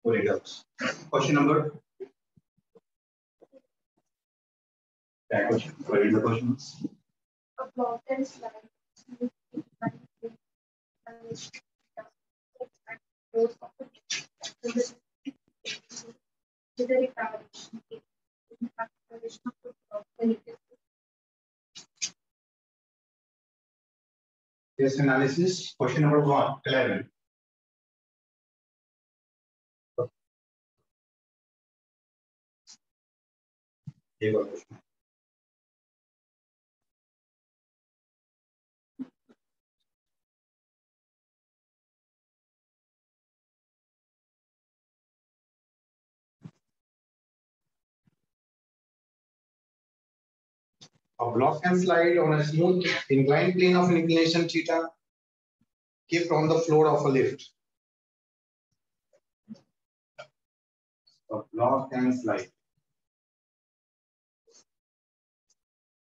read out. Question number. That question. Read the questions. A block and slide Case analysis. Question number 1. 11. Question. A block can slide on a smooth inclined plane of inclination theta kept on the floor of a lift. A block can slide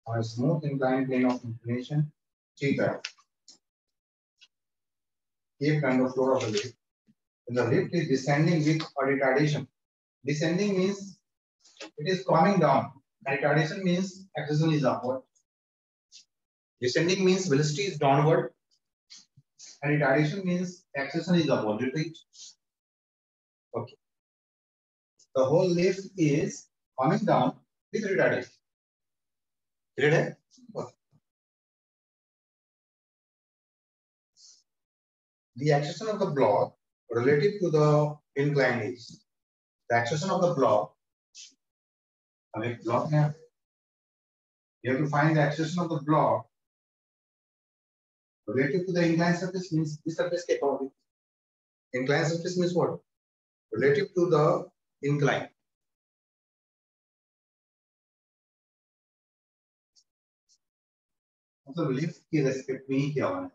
on a smooth inclined plane of inclination theta kept on the floor of a lift. When the lift is descending with a retardation. Descending means it is coming down. Retardation means acceleration is upward. Descending means velocity is downward. And retardation means acceleration is upward. Repeat. Okay. The whole lift is coming down with retardation. Clear? Okay. The acceleration of the block relative to the incline is the acceleration of the block. You have to find the acceleration of the block relative to the inclined surface means this surface के according. Inclined surface means what? Relative to the incline. मतलब lift की respect में ही क्या होना है?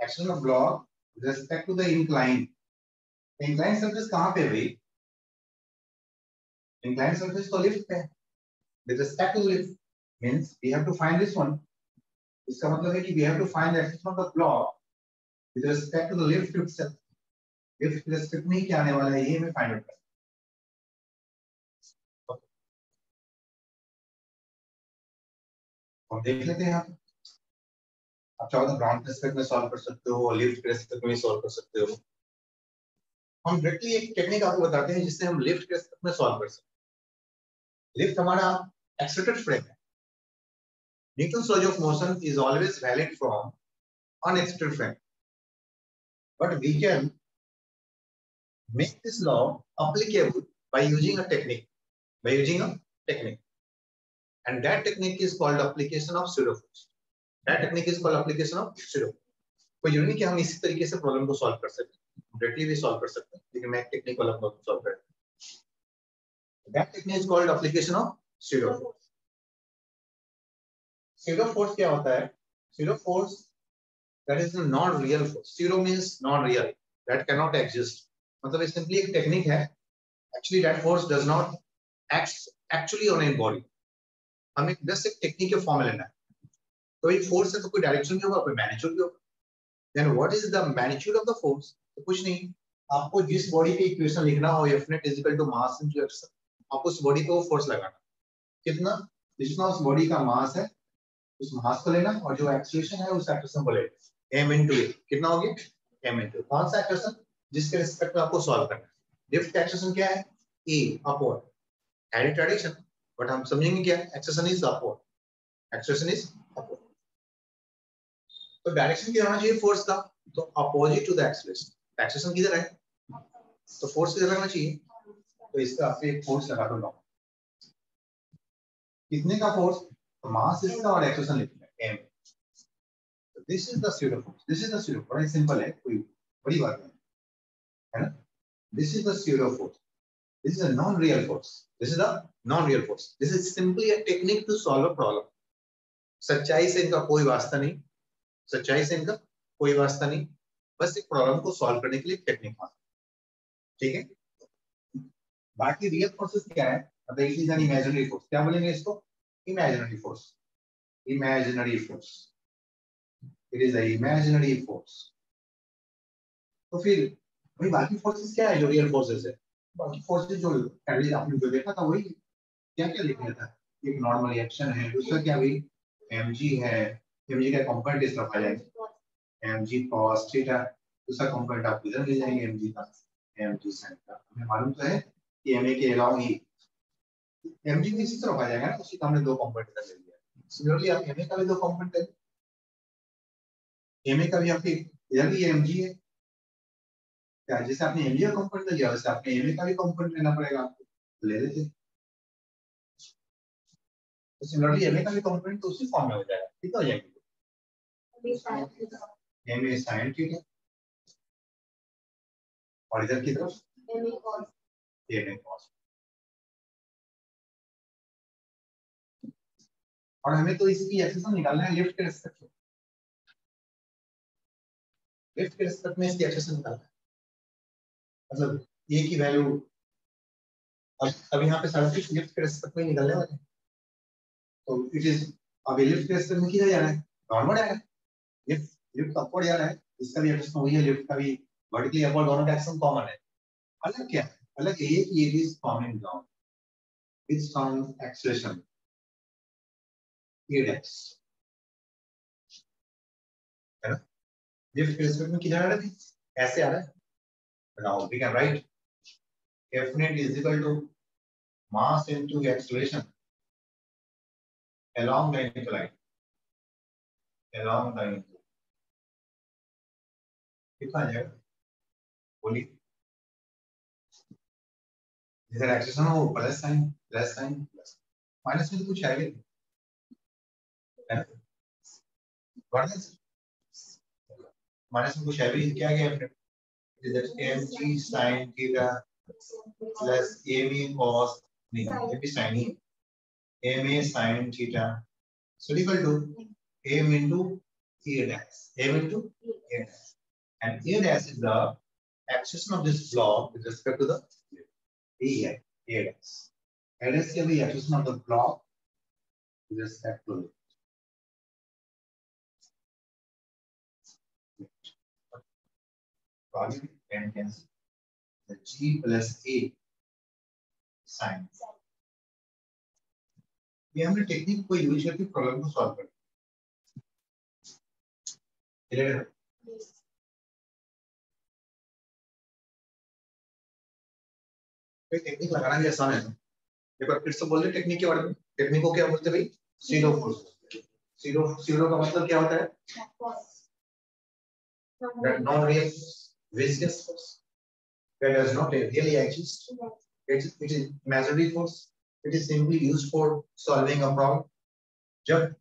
Acceleration of block with respect to the incline. Inclined surface कहाँ पे भाई? Inclined surface तो लिफ्ट पे. With respect to the lift means we have to find this one. इसका मतलब है कि we have to find the acceleration of the block with respect to the lift itself. Lift with respect में क्या आने वाला है ये हमें find out करना. हम देख लेते हैं यहाँ. आप चाहो तो ग्राउंड के रेस्पेक्ट में सॉल्व कर सकते हो, लिफ्ट के रेस्पेक्ट में सॉल्व कर सकते हो. हम डायरेक्टली एक टेक्निक आपको बताते हैं जिससे हम लिफ्ट के रेस्पेक्ट में सॉल्व कर सकते हैं. लिफ्ट हमारा एक्सेलरेटेड फ्रेम है. Newton's law of motion is always valid from unexpected frame, but we can make this law applicable by using a technique. And that technique is called application of pseudo force. कोई जरूरी नहीं कि हम इसी तरीके से problem को solve कर सकते हैं. डायरेक्टली भी सॉल्व कर सकते हैं, लेकिन मैं टेक्निक वाला प्रॉब्लम सॉल्व करता हूं. That technique is called application of pseudo force. Pseudo force क्या होता है? Pseudo force that is a non-real force. Pseudo means non-real, that cannot exist. मतलब ये simply एक टेक्निक है. Actually that force does not act actually on a body. हमें बस एक टेक्निक के फॉर्म में लेना है. तो एक फोर्स है तो कोई डायरेक्शन भी होगा, कोई मैग्नीट्यूड भी होगा. Then what is the magnitude of the force? तो कुछ नहीं. आपको जिस बॉडी पे इक्वेशन लिखना हो F net is equal to mass into acceleration, आप उस बॉडी पे वो फोर्स लगाना. कितना? जितना उस बॉडी का मास है उस मास को लेना और जो एक्सेलरेशन है उस एक्सेलरेशन को लेना. m into a कितना हो गया? m into कौन सा एक्सेलरेशन जिसके रिस्पेक्ट में आपको सॉल्व करना है. लिफ्ट का एक्सेलरेशन क्या है? a upward. है रिटार्डेशन बट हम समझेंगे क्या? Acceleration is upward. Acceleration is upward. तो डायरेक्शन क्या होना चाहिए फोर्स का? तो opposite to the acceleration. Acceleration किधर है तो फोर्स किधर लगना चाहिए? तो इसका आप एक फोर्स लगा दो. कितने का फोर्स? तो मास इसका और एक्सेलरेशन लिखना है m. तो this is the pseudo force. This is the pseudo. बड़ा सिंपल है, कोई बड़ी बात नहीं है ना. This is the pseudo force. This is a non-real force. This is a non-real force. This is simply a technique to solve a problem. सच्चाई से इनका कोई वास्ता नहीं. सच्चाई से इनका कोई वास्ता नहीं. बस एक प्रॉब्लम को सॉल्व करने के लिए टेक्निक है. ठीक है. बाकी रियल फोर्सेस क्या है? मतलब it is an imaginary force. क्या बोलेंगे इसको? Imaginary force. Imaginary force. It is a imaginary force. तो फिर भाई बाकी फोर्सेस क्या है जो रियल फोर्सेस है? बाकी फोर्सेस जो पहले आपने जो देखा था वही क्या क्या लिखा था? एक नॉर्मल रिएक्शन है, दूसरा क्या भाई mg है, mg का कंपोनेंट इस तरफ आ जाएगा mg cos थीटा, दूसरा कंपोनेंट आप इधर ले जाएंगे mg का mg sin का। हमें मालूम तो है कि ma के अलावा ही mg भी इसी तरफ आ जाएगा ना, उसी का हमने दो कंपोनेंट इधर ले लिया। सिमिलरली आप ma का भी दो कंपोनेंट है, ma का भी आपके इधर भी mg है क्या, जैसे आपने mg का कंपोनेंट लिया वैसे आपने ma का भी कंपोनेंट लेना पड़ेगा आपको, ले लेते। तो सिमिलरली ma का भी कंपोनेंट तो उसी फॉर्म में हो जाएगा, ठीक हो जाएगी ma sin थीटा और इधर की तरफ ma cos। और हमें तो इसकी एक्सेशन निकालना है लिफ्ट के रिस्पेक्ट में, लिफ्ट के रिस्पेक्ट में इसकी एक्सेशन निकालना है, मतलब a की वैल्यू अब यहाँ पे सारा कुछ लिफ्ट के रिस्पेक्ट में निकलने वाले हैं। तो इट इज अब लिफ्ट के रिस्पेक्ट में किया जा रहा है, डाउनवर्ड जा रहा है, लिफ्ट लिफ्ट अपवर्ड जा रहा है, इसका भी एक्सेशन वही है, लिफ्ट का भी वर्टिकली अपवर्ड दोनों का एक्सेशन कॉमन है। अलग क्या है, अलग ये कि it is coming down with some acceleration ax है ना, लिफ्ट के रिस्पेक्ट में किधर आ रहा है, ऐसे आ रहा है। Now we can write F net is equal to mass into acceleration along the incline, along the incline। कितना आ जाएगा बोलिए, इधर एक्सेशन हो प्लस साइन प्लस माइनस में तो कुछ आएगा है ना, माइनस में कुछ है भी, क्या गया हमने इधर mg sin theta plus ab cos नहीं ab sin he ma sin theta so equal to m into a dash, m into a dash, and a dash is the acceleration of this block with respect to the a dash, a dash can be acceleration of the block with respect to volume and hence the g plus a sin। ये हमने technique को use करके problem को solve कर clear है। Technique लगाना भी आसान है, एक बार फिर से बोल दे टेक्निक के बारे में। टेक्निक को क्या बोलते हैं भाई, सीरो फोर्स। सीरो सीरो का मतलब क्या होता है, that non real viscous force that does not really exist, it is imaginary force, it is simply used for solving a problem जब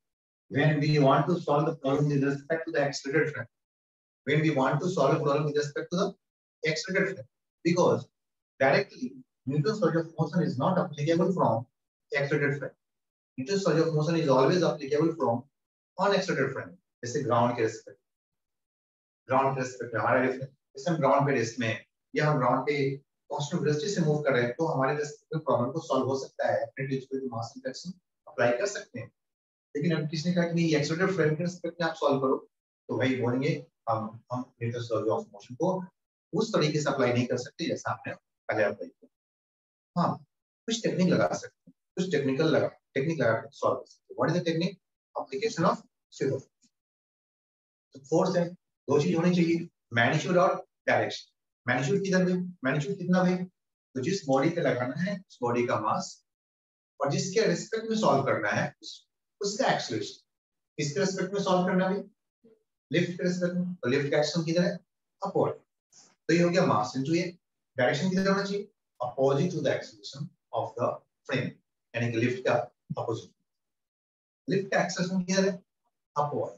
when we want to solve the problem with respect to the accelerated frame, when we want to solve a problem with respect to the accelerated frame, because directly Newton's law of motion is not applicable from accelerated frame, Newton's law of motion is always applicable from unaccelerated frame, जैसे ground के respect, ground के respect हमारा reflect, जैसे हम ground पे rest में या हम ग्राउंड पे कांस्टेंट वेलोसिटी से मूव कर रहे हैं तो हमारे रिस्पेक्ट में प्रॉब्लम को सॉल्व हो सकता है, अपने डिजिटल मास इंडक्शन अप्लाई कर सकते हैं। लेकिन अब किसने कहा कि नहीं एक्सेलरेटेड फ्रेम के रिस्पेक्ट में आप सॉल्व करो, तो भाई बोलेंगे हम न्यूटन्स लॉ ऑफ मोशन को उस तरीके से अप्लाई नहीं कर सकते जैसा आपने पहले अप्लाई किया। हाँ कुछ टेक्निक लगा सकते हैं, कुछ टेक्निक लगा के सॉल्व कर सकते हैं। What is the technique, application of pseudo force है, दो चीज होनी चाहिए, मैग्नीट्यूड और डायरेक्शन। मैग्नीट्यूड किधर में, मैग्नीट्यूड कितना भाई, तो जिस बॉडी पे लगाना है उस बॉडी का मास और जिसके रिस्पेक्ट में सॉल्व करना है उसका एक्सेलरेशन, किसके रिस्पेक्ट में सॉल्व करना है, लिफ्ट के रिस्पेक्ट में, तो लिफ्ट का एक्शन किधर है, अपवर्ड, तो ये हो गया मास इनटू ये, डायरेक्शन किधर होना चाहिए, opposite to the acceleration of the frame, यानी कि लिफ्ट का अपोजिट, लिफ्ट का एक्सेलरेशन किधर है, अपवर्ड,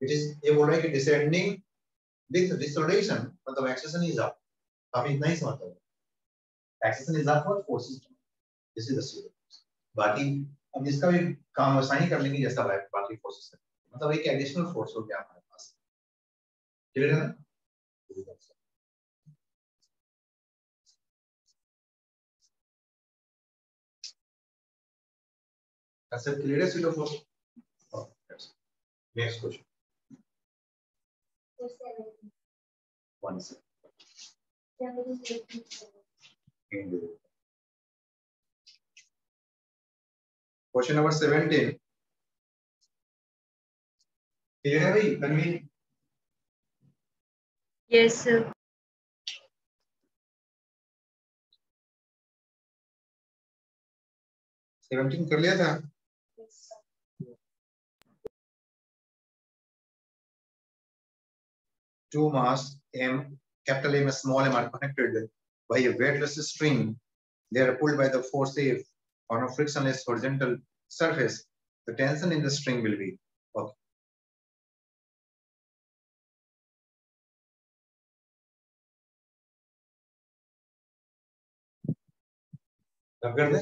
इट इज ये बोल रहा है कि डिसेंडिंग विद डिसोलेशन मतलब एक्सेलरेशन इज अप, आप इतना ही समझते हो, acceleration is upward, force is down, this is the pseudo. बाकी अब इसका भी काम आसानी कर लेंगे जैसा बाकी फोर्सेस है, मतलब एक एडिशनल फोर्स हो गया हमारे पास, क्लियर है ना। ऐसे क्लियर है सीरो फोर्स। नेक्स्ट क्वेश्चन 1 से क्वेश्चन नंबर 17 क्लियर है भाई तन्वी? Yes sir. 17 कर लिया था। Two mass M, capital M, small m are connected by a weightless string. They are pulled by the force F on a frictionless horizontal surface. The tension in the string will be okay. अब कर दे।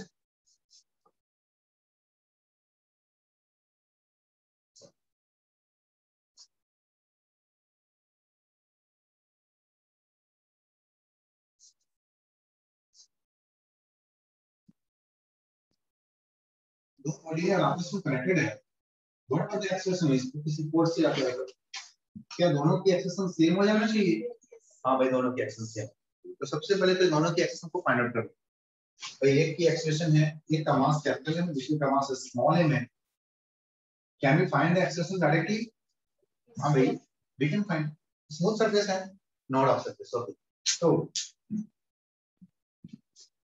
दो body है आपस में connected है। दोनों का acceleration इसको किसी फोर्स से अप्लाई करो। क्या दोनों की एक्सेलेरेशन सेम हो जाना चाहिए? हाँ भाई दोनों की एक्सेलेरेशन सेम। तो सबसे पहले तो दोनों की एक्सेलेरेशन को फाइंड आउट करो। भाई एक की एक्सेलेरेशन है, एक का मास कैपिटल है, दूसरी का मास स्मॉल m है। Can we find the acceleration directly? हाँ भाई, we can find. Smooth surface है, not of surface. Okay. So,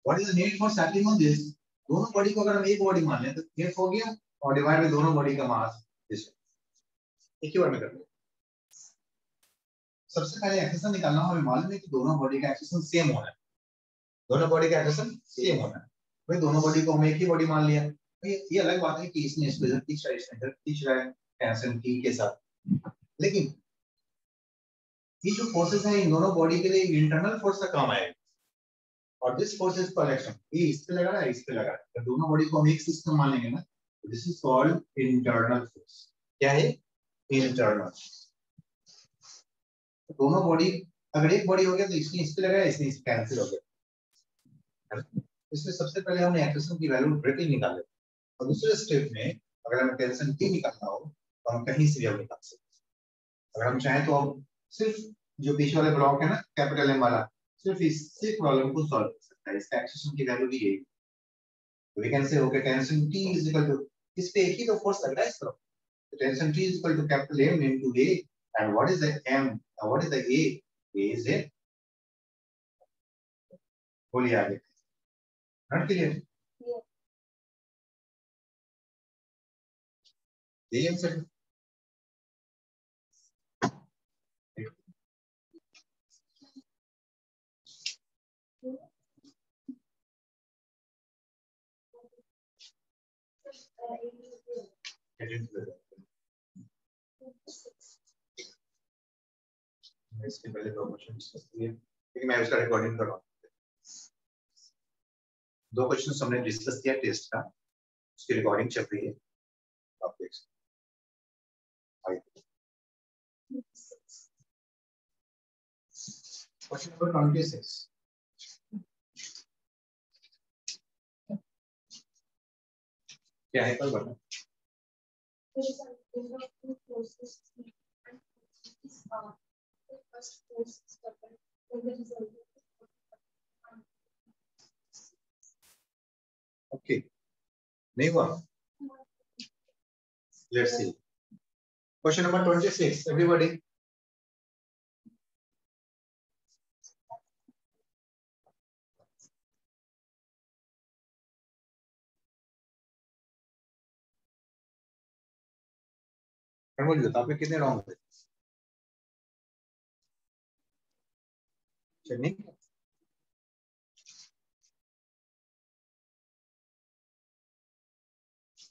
what is the need for settling on this? दोनों बॉडी को अगर हम एक बॉडी मान लें तो F हो गया और डिवाइड बाय दोनों बॉडी का मास एक ही बार में कर लें। सबसे पहले एक्सेलेरेशन निकालना हमें मालूम है कि दोनों बॉडी का एक्सेलेरेशन सेम होना है। दोनों बॉडी का एक्सेलेरेशन सेम होना है। भाई दोनों बॉडी को हम एक ही बॉडी मान लिया। ये अलग बात है कि इसने इसको इधर खींच रहा है टेंशन T के साथ। लेकिन ये जो फोर्सेस हैं इन दोनों बॉडी के लिए इंटरनल फोर्स का काम आएगा और दिस फोर्स इज कलेक्शन। ये इस पे लगा रहा है, इस पे लगा रहा है, तो दोनों बॉडी को हम एक सिस्टम मान लेंगे ना, तो this is called internal force. क्या है? इंटरनल। तो दोनों बॉडी अगर एक बॉडी हो गया तो इसने इस पे लगाया, इसने इस कैंसिल हो गया। इसमें सबसे पहले हमने एक्सेलेरेशन की वैल्यू डायरेक्टली निकाले और दूसरे स्टेप में अगर हमें टेंशन T निकालना हो तो हम कहीं से भी निकाल सकते हैं। अगर हम चाहें तो हम सिर्फ जो पीछे वाले ब्लॉक है ना कैपिटल M वाला, सिर्फ इससे प्रॉब्लम को सॉल्व कर सकता है। इसका एक्सेलेरेशन की वैल्यू भी यही है। तो we can say okay tension T is equal to, इस पे एक ही तो फोर्स लग रहा है इस तरफ, तो tension T is equal to capital M into A and what is the M and what is the A? A is a, बोलिए आगे। Not clear? ये आंसर इसके पहले दो क्वेश्चन डिस्कस किए, लेकिन मैं उसका रिकॉर्डिंग कर रहा हूँ। दो क्वेश्चन हमने डिस्कस किया टेस्ट का, उसकी रिकॉर्डिंग चल रही है, आप देख सकते हैं। क्वेश्चन नंबर 26 क्या है? कल बता। ओके, नहीं हुआ? Let's see question number 26 everybody. बोलिए तो आपके कितने रॉन्ग थे? चलिए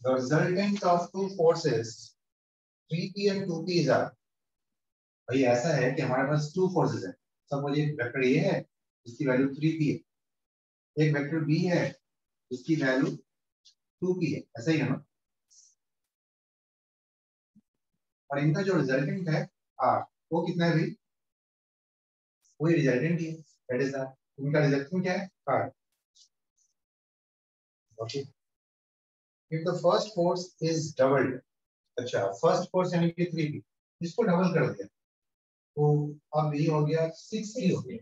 the resultant of two forces 3p and 2p is r। भाई ऐसा है कि हमारे पास टू फोर्सेस है। सपोज एक वेक्टर ए है जिसकी वैल्यू 3p है, एक वेक्टर बी है जिसकी वैल्यू 2p है, ऐसा ही है ना? और इनका जो रिजल्टेंट है r, वो कितना है भाई? वही रिजल्टेंट ही है, दैट इज दैट। इनका रिजल्टेंट क्या है? r। Okay, if the first force is doubled, अच्छा फर्स्ट फोर्स यानी कि 3p, इसको डबल कर दिया तो अब ये हो गया 6p हो गया।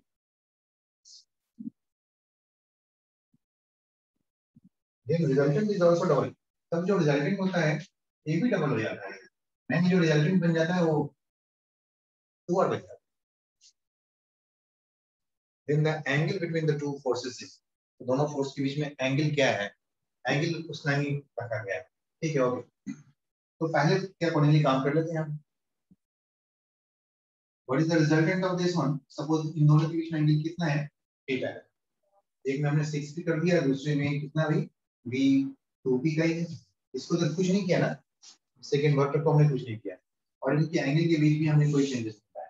then resultant is also double. तब जो resultant होता है ये भी double हो जाता है, नहीं जो resultant बन जाता है वो 2r बन जाता है. Then the angle between the two forces is, तो दोनों फोर्स के बीच में एंगल क्या है, एंगल उसका ही रखा गया है. ठीक है, ओके. तो पहले क्या अकॉर्डिंगली काम कर लेते हैं हम. What is the resultant of this one? Suppose इन दोनों के बीच में एंगल कितना है, थीटा है. एक में हमने 6p कर दिया, दूसरे में कितना भी v 2p का ही है. इसको तो कुछ नहीं किया ना, सेकंड वेक्टर को हमने कुछ नहीं किया, और इनके एंगल के बीच में हमने कोई चेंजेस नहीं किया.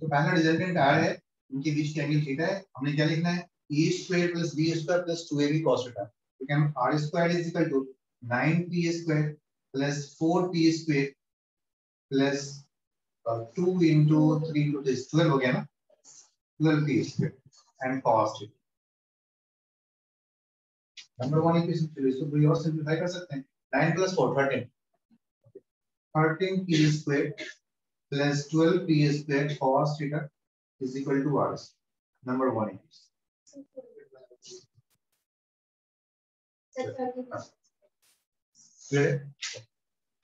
तो पहला रिजल्टेंट r है, इनके बीच के एंगल थीटा है. हमने क्या लिखना है, a square plus b square plus 2ab cos theta. We can r square is equal to 9p square plus 4p square plus 2 into 3 to this 12 हो गया ना, 12p square and cos theta. Number 1 equation चलिए इसको भी और simplify कर सकते हैं. 9 plus 4 13, 13p square plus 12p square cos theta is equal to r. Number 1 is clear.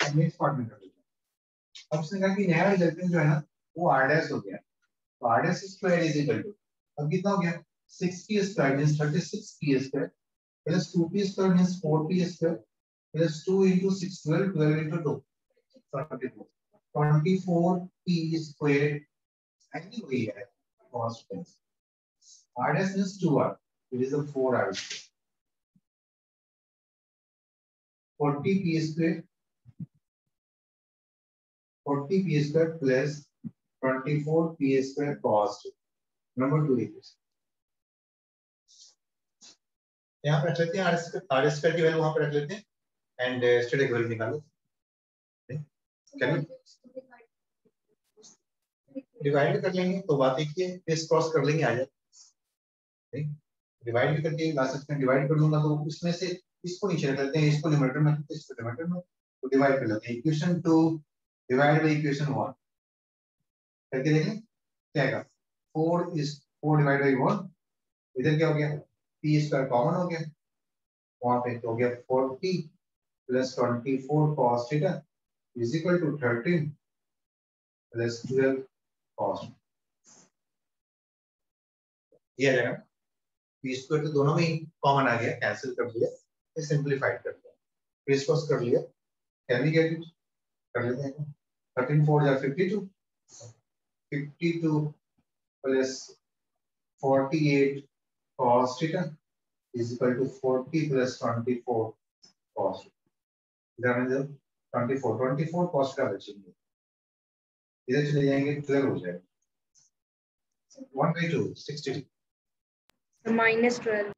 Next part में कर लेते हैं. अब उसने कहा कि नया रिजल्टेंट जो है ना वो r डैश हो गया, तो r dash square is equal to, अब कितना हो गया, 6p square means 36p square plus 2p square means 4p square plus 2 into 6 12, 12 into 2 24p square angle वही है cos टेंस. r dash means 2r, it is a 4r square. 40p square, 40p square plus 24p square cos. Number 2 is यहाँ पे रख लेते हैं r square की value वहां पे रख लेते हैं एंड स्टैटिक वैल्यू निकालो. डिवाइड कर लेंगे तो बात एक ही है, इस क्रॉस कर लेंगे आ जाए. डिवाइड भी करके ला सकते हैं, डिवाइड कर लूंगा तो उसमें से इसको नीचे रख लेते हैं, इसको न्यूमरेटर में रखते हैं, इसको डिनोमिनेटर में, तो डिवाइड कर लेते हैं. इक्वेशन 2 डिवाइड बाय इक्वेशन 1 करके देखें क्या आएगा. 4 डिवाइड बाय 1, इधर क्या हो गया, p स्क्वायर कॉमन हो गया, वहां पे तो हो गया 40 plus 24 cos theta is equal to 13 plus 12 cos. ये आ जाएगा. p स्क्वायर तो दोनों में ही कॉमन आ गया, कैंसिल कर दिया, ये सिंपलीफाइड कर दिया, क्रिस क्रॉस कर लिया, कैन वी गेट इट कर लेते हैं. 13 4 जा 52, 52 plus 48 cos theta is equal to 40 plus 24 cos. इधर में 24 cos का बचेंगे, इधर चले जाएंगे 12 हो जाएगा. 1 by 2 60 minus 12.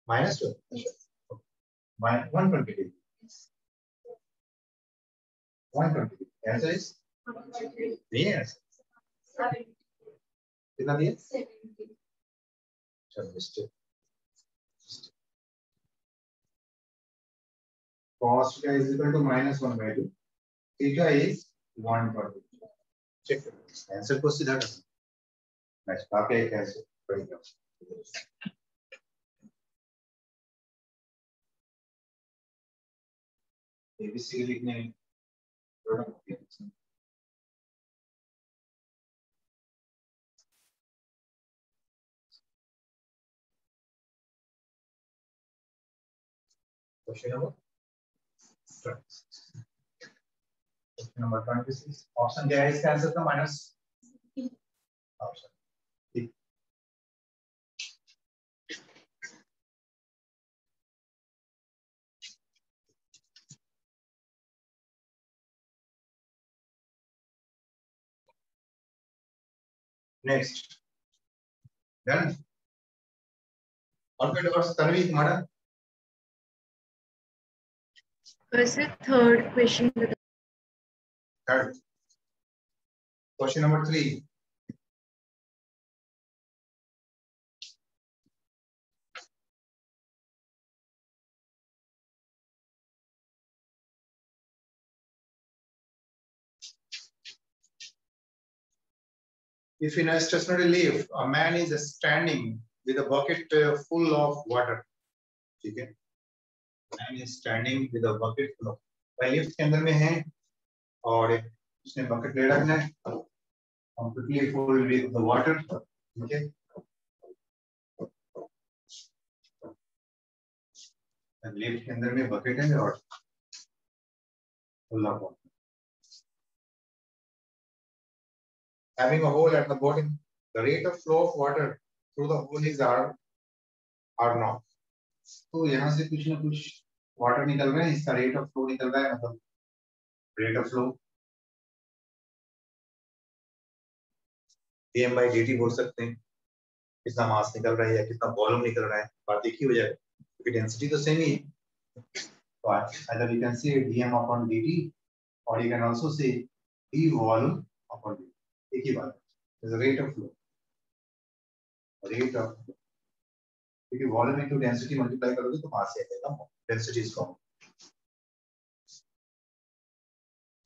minus 12 120 120. Answer is yes. कितना दिया, चलो mistake. cos theta is equal to minus 1 by 2, theta is 120. Check करो आंसर को सीधा करना. नेक्स्ट बाकी एक आंसर बढ़िया. एबीसी लिखने क्वेश्चन नंबर 26. ऑप्शन क्या है इसका आंसर का, माइनस ऑप्शन. Next done. और फिर और तनवी तुम्हारा वैसे third question. Third question number 3. If in a stationary lift, a man is standing with a bucket full of water. ठीक है, man is standing with a bucket full of, वह lift के अंदर में है और उसने बकेट ले रखना है completely full with the water. ठीक है, लिफ्ट के अंदर में बकेट है और full of water. Having a hole at the bottom, the rate of flow of water through the hole is R naught. तो यहाँ से कुछ ना कुछ वाटर निकल रहा है, इसका रेट ऑफ फ्लो निकल रहा है, मतलब rate of flow dm by dt बोल सकते हैं, कितना मास निकल रहा है या कितना वॉल्यूम निकल रहा है, बात एक ही हो जाएगा क्योंकि डेंसिटी तो सेम ही है. तो either you can say dm upon dt or you can also say d volume upon dt, एक ही बात है, rate of flow, rate of, क्योंकि वॉल्यूम इनटू डेंसिटी मल्टीप्लाई करोगे तो मास आ जाएगा, density is common.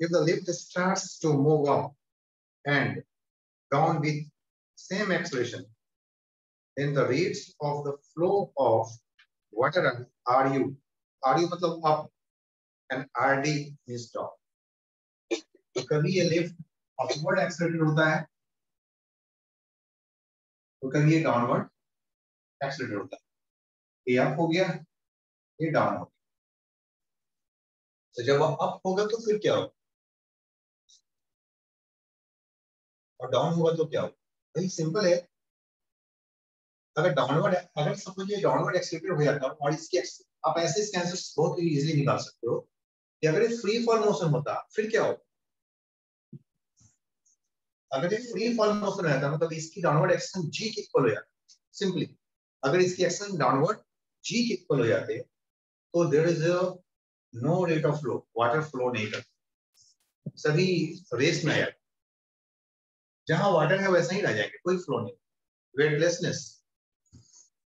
If the lift starts to move up and down with same acceleration, then the rates of the flow of water RU मतलब up and RD is down. तो कभी ये lift upward accelerated होता है तो कभी ये downward accelerated होता है. ये अप हो गया, ये डाउन हो गया. तो जब वो अप होगा तो फिर क्या होगा और डाउन होगा तो क्या होगा? वेरी सिंपल है. अगर सपोज ये डाउनवर्ड एक्सेलरेटेड हो जाता है और इसकी आप ऐसे इसके आंसर बहुत इजीली निकाल सकते हो कि अगर ये फ्री फॉल मोशन होता फिर क्या होगा. अगर ये फ्री फॉल मोशन रहता मतलब इसकी डाउनवर्ड एक्सेलरेशन g के इक्वल हो जाता. सिंपली अगर इसकी एक्सेलरेशन डाउनवर्ड g के इक्वल हो जाते तो there is no rate of flow, water flow नहीं करता, सभी रेस में आ जाते. जहां वाटर है वैसा ही रह जाएंगे, कोई फ्लो नहीं, वेटलेसनेस.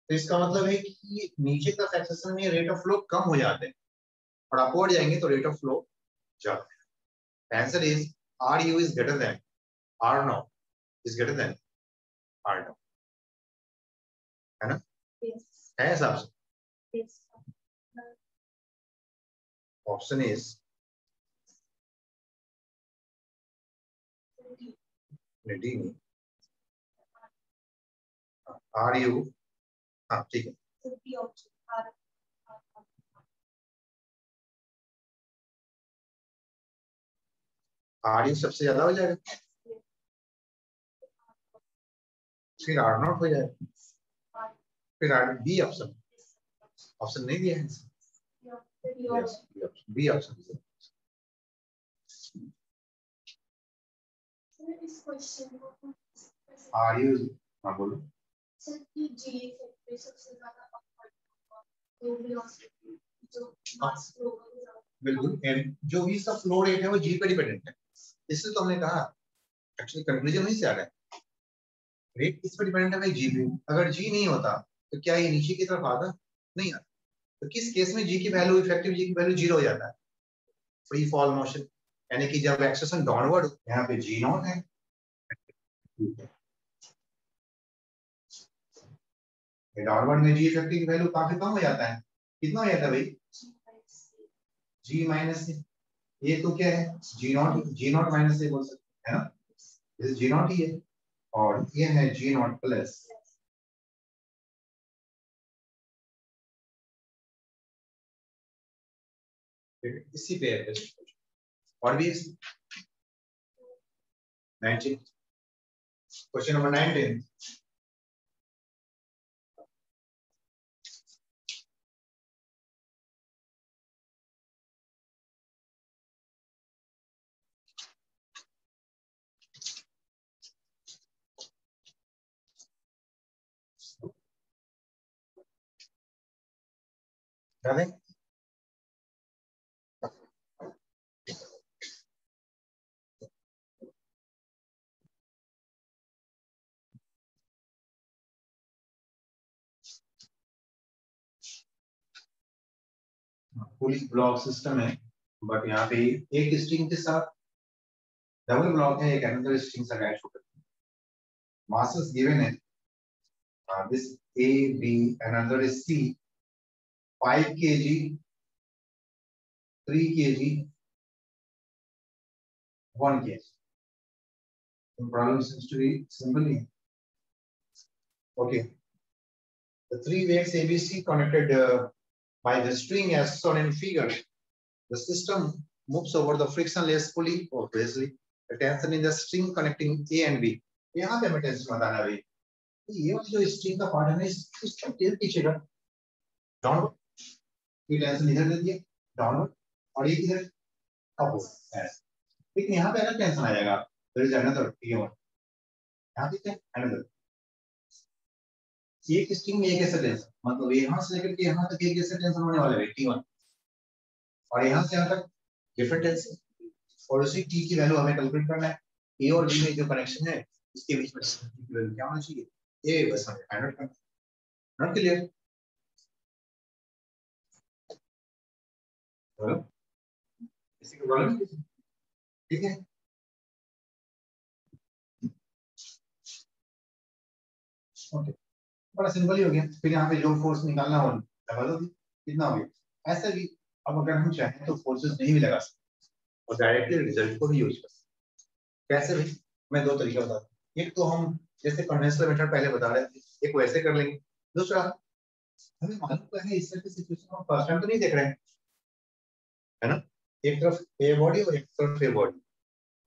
तो इसका मतलब है कि नीचे का एक्सेलरेशन में रेट ऑफ फ्लो कम हो जाते हैं और अपवर्ड जाएंगे तो रेट ऑफ फ्लो ज्यादा है. Answer is RU is greater than R naught is greater than R naught, है ना? Yes. है हिसाब से. Yes. ऑप्शन इज डी नहीं, RU. हाँ ठीक है, The option R. RU सबसे ज्यादा हो जाएगा, फिर R naught हो जाएगा, फिर बी ऑप्शन, ऑप्शन नहीं दिया है. B option. इस क्वेश्चन को RU, हाँ बोलो. सर की जी फैक्टर सबसे ज्यादा अपवर्ड होगा तो वेलोसिटी जो मास फ्लो होगा. बिल्कुल, एंड जो भी इसका फ्लो रेट है वो जी पे डिपेंडेंट है. इससे तो हमने कहा एक्चुअली कंक्लूजन वहीं से आ रहा है, रेट किस पे डिपेंडेंट है भाई, जी पे. अगर जी नहीं होता तो क्या ये नीचे की तरफ आता? नहीं आता. तो किस केस में जी की वैल्यू, इफेक्टिव जी की वैल्यू जीरो हो जाता है, फ्री फॉल मोशन, यानी कि जब एक्सेलरेशन डाउनवर्ड, यहाँ पे जी नॉट है, डाउनवर्ड में जी इफेक्टिव की वैल्यू काफी कम हो जाता है. कितना हो जाता है भाई? जी माइनस से. ये तो क्या है, जी नॉट माइनस से बोल सकते हैं ना, ये जी नॉट ही है और ये है जी नॉट प्लस. इसी पे है और भी 19, क्वेश्चन नंबर 19. पूरी ब्लॉक सिस्टम है बट यहाँ पे एक स्ट्रिंग के साथ डबल ब्लॉक है, एक अनदर स्ट्रिंग अटैच होकर. मासेस गिवन है This A, B, another is C. 5 kg, 3 kg, 1 kg. The problem seems to be simple. Okay. The three weights ABC connected by the string as shown in figure. The system moves over the frictionless pulley, obviously. The tension in the string connecting A and B. यहाँ पे हमें tension बताना है ये वाली जो string का part है ना इसका टेल खींचेगा डाउनवर्ड, ये टेंशन इधर दे दिया डाउनवर्ड और ये किधर अपवर्ड ऐसे, लेकिन यहाँ पे अलग टेंशन आ जाएगा, देयर इज अनदर T1 यहाँ पे अनदर एक स्ट्रिंग में एक ऐसा टेंशन, मतलब यहाँ से लेकर के यहाँ तक एक ऐसा टेंशन होने वाला है T1 और यहाँ से यहाँ तक डिफरेंट टेंशन और उसी T की वैल्यू हमें कैलकुलेट करना है। A और B में जो कनेक्शन है इसके बीच में की वैल्यू क्या होना चाहिए ये बस हमें फाइंड आउट करना है। Not clear? बोलो किसी को प्रॉब्लम? ठीक है ओके, बड़ा सिंपल ही हो गया। फिर यहाँ पे जो फोर्स निकालना हो लगा दो, कितना हो गया ऐसा भी। अब अगर हम चाहें तो फोर्सेस नहीं भी लगा सकते और डायरेक्टली रिजल्ट को भी यूज कर सकते। कैसे भाई? मैं दो तरीका बताता हूँ। एक तो हम जैसे कन्वेंशनल मेथड पहले बता रहे थे, एक वैसे कर लेंगे। दूसरा हमें मालूम है इस तरह की सिचुएशन हम फर्स्ट टाइम तो नहीं देख रहे हैं, है ना? एक तरफ ए बॉडी और एक तरफ ए बॉडी,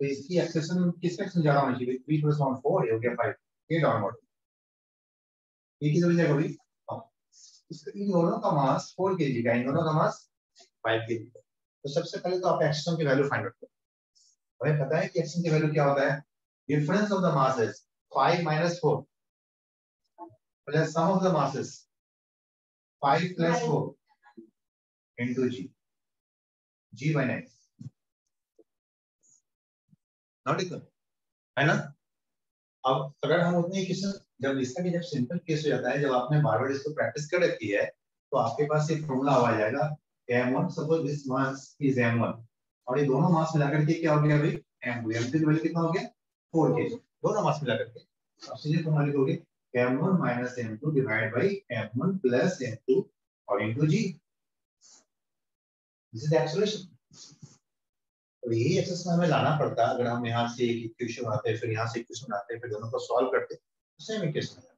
तो इसकी एक्सेशन किस सेक्शन ज्यादा होनी चाहिए? 3 + 1 4 ये हो गया 5, ये डाउनवर्ड ये किस वजह से होगी? इसका इन दोनों का मास 4 kg का, इन दोनों का मास 5 kg। तो सबसे पहले तो आप एक्सेशन की वैल्यू फाइंड आउट करो। हमें पता है कि एक्सेशन की वैल्यू क्या होता है? Difference of the masses 5 - 4 plus sum of the masses 5 + 4 into G/9 not equal, है ना? अब अगर हम उतने क्वेश्चन जब इसका भी जब सिंपल केस हो जाता है, जब आपने बार-बार इसको प्रैक्टिस कर रखी है तो आपके पास एक फॉर्मूला आ जाएगा m1 suppose this mass is m1 और ये दोनों मास मिलाकर के क्या हो गया भाई m2। m2 की वैल्यू कितना हो गया 4 kg, दोनों मास मिलाकर के अब सीधे फॉर्मूला लिखोगे m1 - m2 divided by m1 plus m2 और into g। This is acceleration. तो यही एक्सरसाइज हमें लाना पड़ता है। अगर हम यहाँ से एक इक्वेशन आते हैं फिर यहाँ से इक्वेशन आते हैं फिर दोनों को सॉल्व करते हैं तो सेम इक्वेशन है।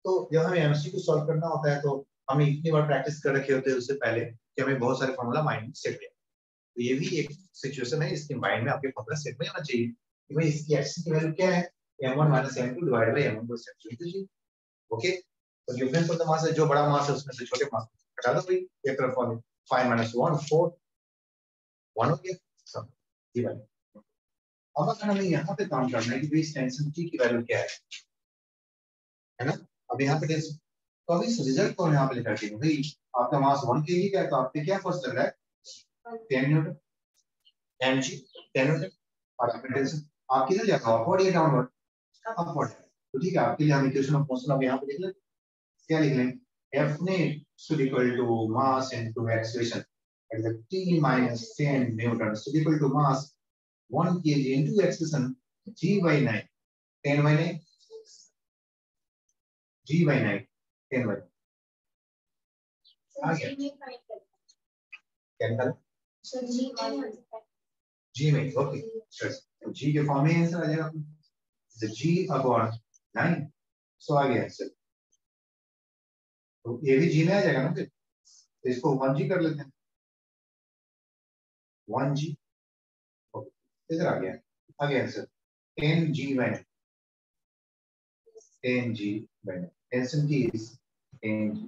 तो जब हमें एमसीक्यू सॉल्व करना होता है तो हमें इतनी बार प्रैक्टिस कर रखे होते हैं उससे पहले कि हमें बहुत सारे फॉर्मूला माइंड में सेट है। तो ये भी एक सिचुएशन है, इसके माइंड में आपके फॉर्मूला सेट में होना चाहिए कि भाई इसकी एक्स की वैल्यू क्या है m1 - m2 divided by m1 plus m2। Okay, तो डिफरेंस ऑफ द मास है, जो बड़ा मास है उसमें से छोटे मास हटा दो भाई, एक तरफ वाले 5 - 1 4 1 हो गया सब ये वाली। अब अगर हमें यहाँ पे काम करना है कि इस टेंशन T की वैल्यू क्या है ना? अब यहाँ पे टेंशन तो अभी इस रिजल्ट को यहाँ पे लिखा है भाई आपका मास 1 kg का है तो आप पे क्या फोर्स लग रहा है 10 न्यूटन mg 10 न्यूटन और आपका टेंशन आप किधर जा रहा है अपवर्ड या डाउनवर्ड? अपवर्ड। तो ठीक है, आपके लिए हम इक्वेशन ऑफ मोशन अब यहाँ पे लिख लें। क्या लिख लें? F net should equal to mass into acceleration at the T minus 10 Newton should equal to mass 1 kg into acceleration G/9 10/9 G/9 10/9 आ गया क्या? G में ओके तो G के फॉर्म में आंसर आ जाएगा तो G/9 सो आ गया आंसर। तो ये भी G में आ जाएगा ना, फिर तो इसको 1G कर लेते हैं 1G ओके इधर आ गया आंसर 10G/9 10G/9 टेंशन की इज 10G।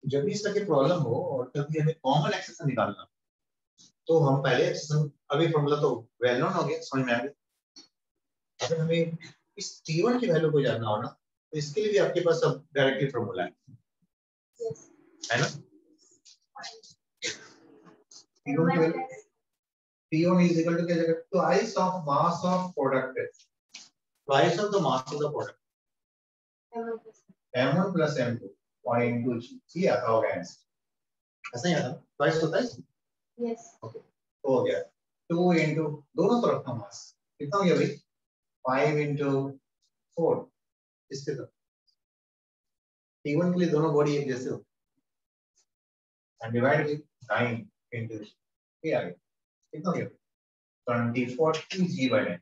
जब भी इस तरह की प्रॉब्लम हो और कभी हमें कॉमन एक्सेशन निकालना तो हम पहले एक्सेशन अभी फॉर्मूला तो वेल नोन हो गया समझ में आ गया। अगर हमें इस T1 की वैल्यू को जानना हो ना तो इसके लिए भी आपके पास अब डायरेक्टली फॉर्मूला है ना? T1 की value T1 is equal to क्या जगह twice of mass of product twice of the mass of the product m1 plus m2 और into g ये आता होगा आंसर ऐसा ही आता twice होता है यस ओके तो हो गया 2 into दोनों तरफ का मास कितना हो गया भाई 5 into 4 इसके तो T1 के लिए दोनों बॉडी एक जैसे हो and divide with 9 into ये आ गया कितना हो गया 24 kg by 9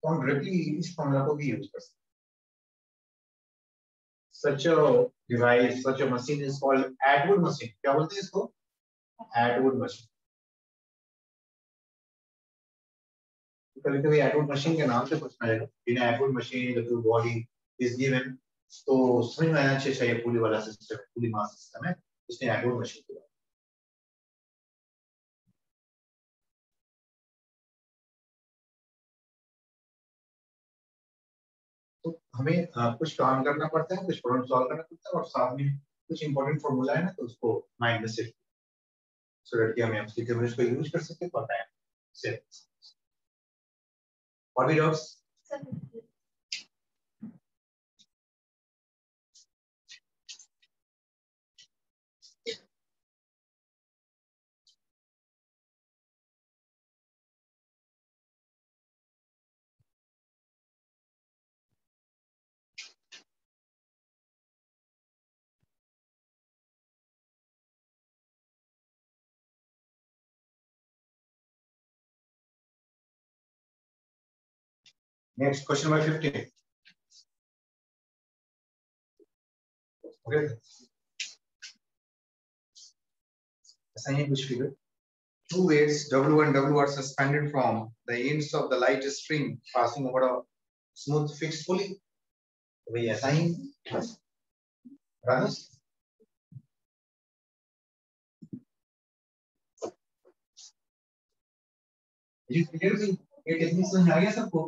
तो हम डायरेक्टली इस फॉर्मूला को भी यूज कर सकते हैं such a device such a machine is called Atwood machine क्या बोलते हैं इसको Atwood machine कभी-कभी Atwood machine के नाम से पूछना जाएगा in Atwood machine the full body is given तो समझ में आना चाहिए पुली वाला सिस्टम है पुली मास सिस्टम है इसने Atwood machine किया तो हमें कुछ काम करना पड़ता है कुछ प्रॉब्लम सॉल्व करना पड़ता है और साथ में कुछ इंपॉर्टेंट फॉर्मूला है ना तो उसको माइंड में सेट सो दैट कि हम एमसीक्यू में इसको यूज कर सकते हैं पता है सेट और भी doubts Next question number 15. Okay. Assign which figure? Two weights W and W are suspended from the ends of the light string passing over a smooth fixed pulley. We assign. Ramesh? You clear me? ये technique समझ आ गया सबको?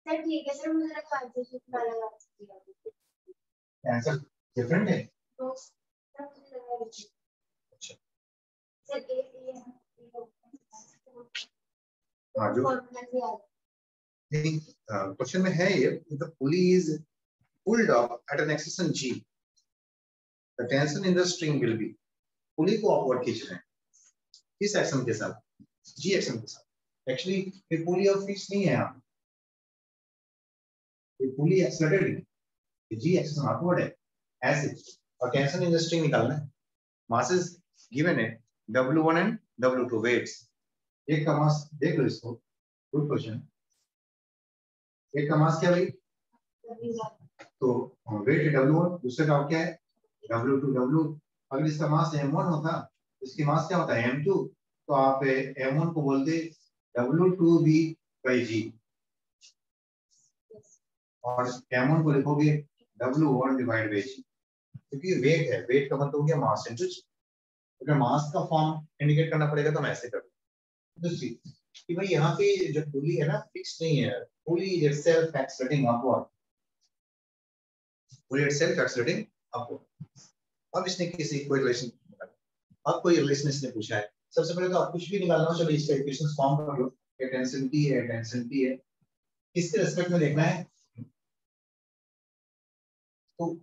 Sir ठीक है sir मुझे लगा answer sheet वाला लगा दिया आंसर डिफरेंट है तो सर मुझे लगा अच्छा सर ये हाँ जो फॉर्मूला से याद नहीं क्वेश्चन में है ये the pulley is pulled up at an axis G the tension in the string will be pulley को upward खींच रहे हैं किस एक्शन के साथ G एक्शन के साथ एक्चुअली ये पुली अब फिक्स नहीं है यहाँ ये पुली एक्सेलरेटेड है G एक्शन अपवर्ड है ऐसे और टेंशन इन द स्ट्रिंग निकालना है मासेस गिवन है W1 एंड W2 वेट्स एक का मास देख लो इसको गुड क्वेश्चन एक का मास क्या भाई तो वेट W1 दूसरे का क्या है W2 अगर इसका मास M1 होता इसकी मास क्या होता है M2 तो आप M1 को बोलते W2V by G और M1 को लिखोगे W1 डिवाइड बाय G क्योंकि वेट है वेट का मतलब हो गया मास इनटू G अगर मास का फॉर्म इंडिकेट करना पड़ेगा तो मैं ऐसे करूंगा दूसरी कि भाई यहाँ पे जो पुली है ना फिक्स नहीं है पुली itself accelerating upward पुली itself accelerating upward अब इसने किसी कोई रिलेशन अब कोई रिलेशन इसने पूछा है सबसे पहले तो आप कुछ भी निकालना हो चलो इसका इक्वेशंस फॉर्म कर लो ये टेंशन T है किसके रिस्पेक्ट में देखना है तो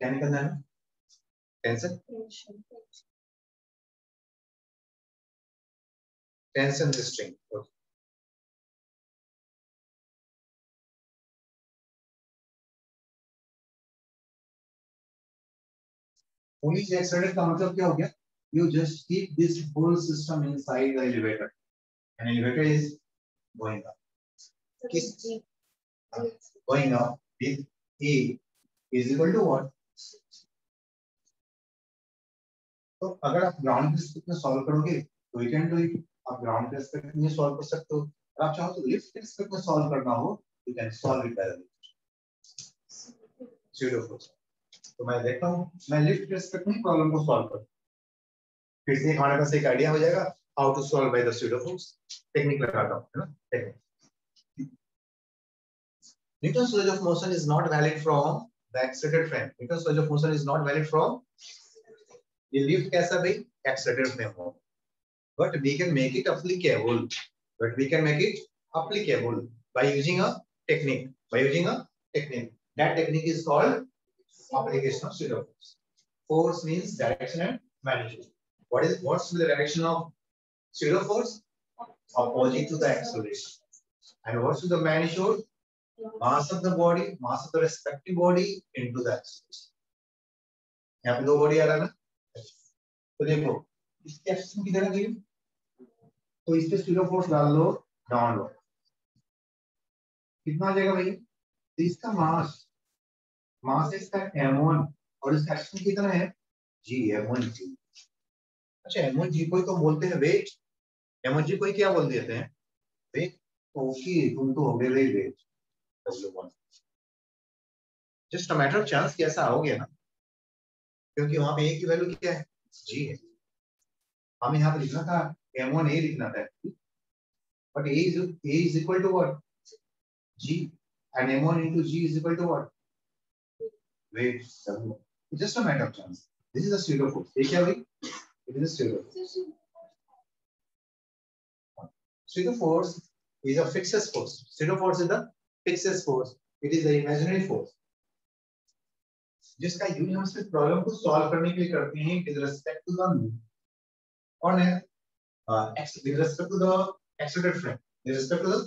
क्या निकलना है टेंशन स्ट्रिंग पुली एक्सेलरेट का मतलब क्या हो गया you just keep this whole system inside the elevator an elevator is going up going up with E is equal to what तो अगर आप ग्राउंड के रिस्पेक्ट में सॉल्व करोगे तो यू कैन डू इट आप ग्राउंड के रिस्पेक्ट में सॉल्व कर सकते हो अगर आप चाहो तो लिफ्ट के रिस्पेक्ट में सॉल्व करना हो you can solve it by pseudo force तो मैं देखता हूं मैं लिफ्ट के रिस्पेक्ट में प्रॉब्लम को सॉल्व करूं फिर से हमारे पास एक आइडिया हो जाएगा how to solve by the pseudo force technique लगाता हूं है ना technique Newton's law of motion is not valid from the accelerated frame Newton's law of motion is not valid from ये लिफ्ट कैसा भाई एक्सेलरेटेड फ्रेम हो but we can make it applicable by using a technique that technique is called application of pseudo force force means direction and magnitude. What's the direction of pseudo force? Opposite to the acceleration. And what's the magnitude? Mass of the body, mass of the respective body into the acceleration. यहाँ पे दो body आ रहा है ना, तो देखो इसकी action किधर है, तो इस पे pseudo force डाल लो डाउनवर्ड, कितना आ जाएगा भाई? तो इसका मास इसका m1 और इसका एक्शन कितना है g, m1g। अच्छा m1g को तो बोलते हैं वेट, m1g को क्या बोल देते हैं वेट, तो ओके तुम तो हो गए weight w1, just a matter of chance कि ऐसा हो गया ना, क्योंकि वहां पे a की वैल्यू क्या है g है, हमें यहाँ पे लिखना था m1a लिखना था, but a is equal to what, g, and m1 into g is equal to what, weight w, just a matter of chance. This is a pseudo force, देखिए अभी it is a pseudo force. Pseudo force is a fixed force. Pseudo force is the fixed force. It is the imaginary force जिसका use हम सिर्फ problem को solve करने के लिए करते हैं विद रिस्पेक्ट टू द कौन है with respect to the accelerated frame, with respect to the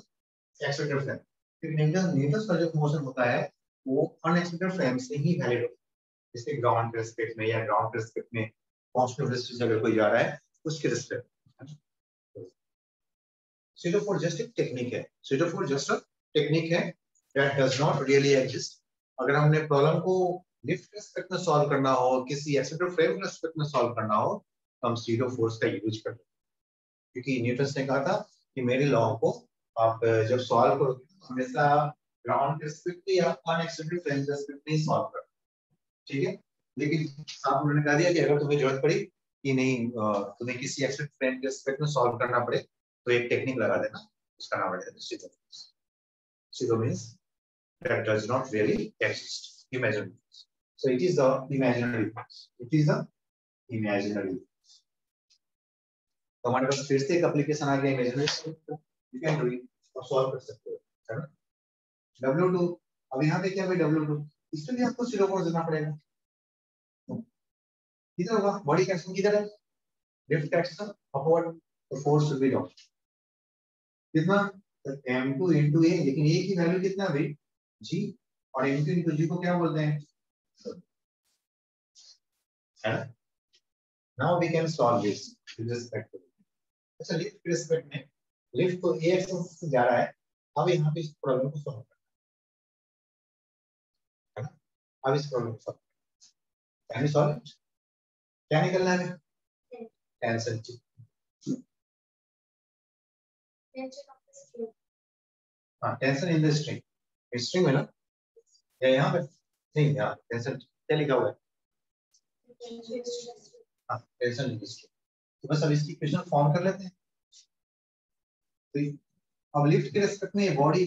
accelerated frame, क्योंकि न्यूटन का जो मोशन होता है वो अनएक्सपेक्टेड फ्रेम से ही वैलिड होता है, जैसे ग्राउंड के रिस्पेक्ट में या ग्राउंड के रिस्पेक्ट में कांस्टेंट वेलोसिटी से अगर कोई जा रहा है उसके रिस्पेक्ट। pseudo force just एक टेक्निक है, pseudo force just a technique है that does not really exist। अगर हमने प्रॉब्लम को लिफ्ट के रिस्पेक्ट में सॉल्व करना हो, किसी एक्सेलरेटेड फ्रेम के रिस्पेक्ट में सॉल्व करना हो, तो हम pseudo force का यूज करते हैं, क्योंकि न्यूटन ने कहा था कि मेरे लॉ को आप जब सॉल्व करोगे तो हमेशा ग्राउंड के रिस्पेक्ट में या अनएक्सेलरेटेड फ्रेम के रिस्पेक्ट में सॉल्व करना, ठीक है। लेकिन साथ उन्होंने कहा दिया कि अगर तुम्हें जरूरत पड़ी कि नहीं तुम्हें किसी एक्सेलरेटेड फ्रेम के रिस्पेक्ट में सॉल्व करना पड़े तो एक टेक्निक लगा देना, उसका नाम है pseudo force। Pseudo means that does not really exist, imaginary force. So it is the imaginary force. It is the imaginary force. तो हमारे पास फिर से एक एप्लीकेशन आ गया imaginary force, you can do it और सॉल्व कर सकते हो, है ना। W2, अब यहाँ पे क्या है W2, इसमें भी आपको pseudo force देना पड़ेगा, किधर होगा बॉडी का एक्शन किधर है, लिफ्ट एक्शन अपवर्ड, तो फोर्स विल बी डाउन, कितना m2 into a, लेकिन a की वैल्यू कितना है g, और m2 into g को क्या बोलते हैं, है ना। Now we can solve this with respect to, अच्छा लिफ्ट के रिस्पेक्ट में, लिफ्ट तो a एक्सिस से जा रहा है, अब यहाँ पे इस प्रॉब्लम को सॉल्व करना है ना, अब इस प्रॉब्लम को सॉल्व कैन सॉल्व, क्या निकलना है, टेंशन टी, हाँ tension in the string, string है ना, या यहाँ पे नहीं, यहाँ टेंशन क्या लिखा हुआ है, हाँ टेंशन इन द स्ट्रिंग, तो बस अब इसकी इक्वेशन फॉर्म कर लेते हैं। तो अब लिफ्ट के रिस्पेक्ट में ये बॉडी